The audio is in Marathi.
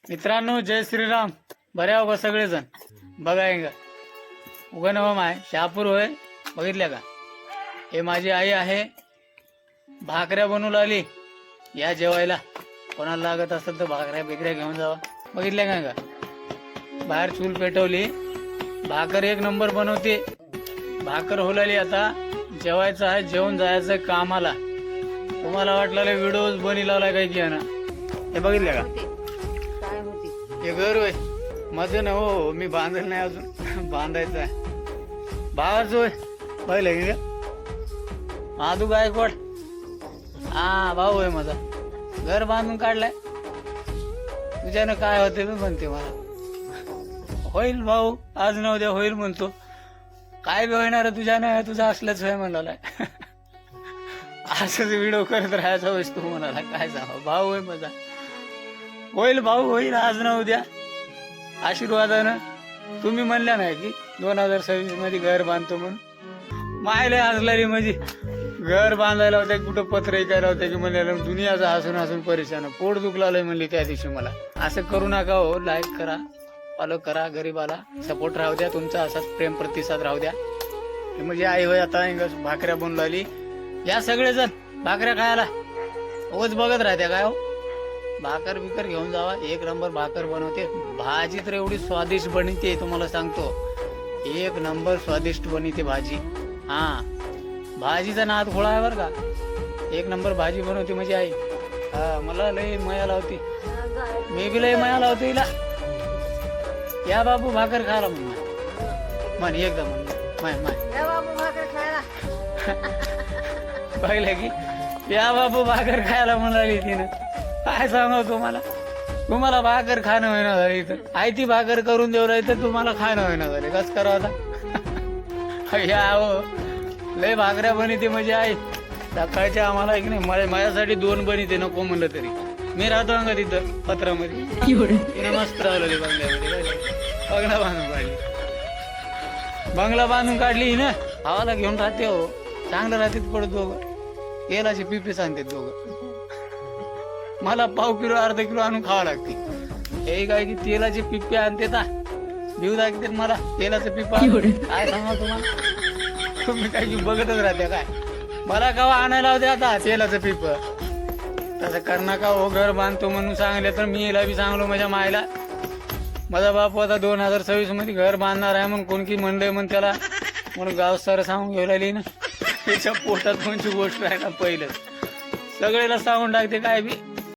मित्रांनो, जय श्रीराम. बरे आहो का सगळेजण? बघा का उगनवम आहे, शहापूर होय. बघितल्या का? हे माझी आई आहे. भाकऱ्या बनवून आली. या जेवायला. कोणाला लागत असेल तर भाकऱ्या बिकऱ्या घेऊन जावा. बघितल्या का? बाहेर चूल पेटवली. भाकर एक नंबर बनवते. भाकर होलाली. आता जेवायचं आहे, जेवून जायचं कामाला. तुम्हाला वाटलं व्हिडिओ बनी लावलाय काय की ना? हे बघितल्या का? हे घर होय माझं ना. हो, मी बांधलं नाही अजून. बांधायचं आहे. भावाचं होय. बघितलं की का? माधू गायकवाड. हा, भाऊ होय माझा. घर बांधून काढलाय. तुझ्यानं काय होते मी म्हणते मला. होईल भाऊ, आज न उद्या होईल म्हणतो. काय बी होणार तुझ्यानं, तुझं असलंच होय म्हणालाय. असंच व्हिडिओ करत राहायचा वस्तू म्हणाला. काय सांगा, भाऊ होय माझा. होईल भाऊ, होईल आज ना उद्या. आशीर्वादानं. तुम्ही म्हणल्या नाही की 2026 मध्ये घर बांधतो म्हणून. मायला हसलारी म्हणजे घर बांधायला होत्या, कुठं पत्र ऐकायला होत्या की म्हणल्या दुनियाचा हसून हसून परेशान. पोट दुखलाय म्हणली त्या दिवशी मला. असं करू नका हो. लाईक करा, फॉलो करा. गरीबाला सपोर्ट राहू द्या. तुमचा असाच प्रेम प्रतिसाद राहू द्या. म्हणजे आई होय आता भाकऱ्या बनवून आली. या सगळेजण भाकऱ्या खायला. उगाच बघत राहत्या काय हो. भाकर बिकर घेऊन जावा. एक नंबर भाकर बनवते. भाजी तर एवढी स्वादिष्ट बनते तुम्हाला सांगतो. एक नंबर स्वादिष्ट बनते भाजी. हा, भाजीचा नाद खोळा आहे बरं का. एक नंबर भाजी बनवते म्हणजे आई. हा, मला लय मया लावते. मी बी लय मया लावते हिला. या बाबू भाकर खायला म्हण एकदा म्हण माय पाहिलं की या बाबू भाकर खायला म्हणाली तिनं. काय सांगाव तुम्हाला भाकर खाणं होईना झाली. तर आई ती भाकर करून देऊ राही तर तुम्हाला खाणं होईना झाले. कस करा आता. या हो, लय भाकऱ्या बनिते म्हणजे आई. सकाळच्या आम्हाला की नाही, माझ्यासाठी 2 बनिते नको म्हणलं तरी. मी राहतो का तिथं पत्रामध्ये. तिनं मस्त राहिलं ते बंगल्यामध्ये. बंगला बांधून काढली. बंगला बांधून काढली ना. भावाला घेऊन राहते हो. चांगलं राहते पडत दोघं. तेलाची पिपी सांगते दोघं. मला पाव किलो अर्धा किलो आणून खावं लागते. हे काय की तेलाची पिप्पी आणते ता देऊ लागते मला. तेलाचं पिप्पा काय सांगा तुम्हाला. तुम्ही काय बघतच राहते काय. मला कवा आणायला होते आता तेलाचं पिप्प. तसं कर नका हो. घर बांधतो म्हणून सांगले तर मी हिला बी सांगलो माझ्या मायला. माझा बापू आता 2026 मध्ये घर बांधणार आहे म्हणून कोणकी म्हणलंय म्हणून त्याला. म्हणून गाव सर सांगून घेऊ लागली ना. त्याच्या पोटात कोणची गोष्ट आहे का पहिलं. सगळ्याला सांगून टाकते काय बी.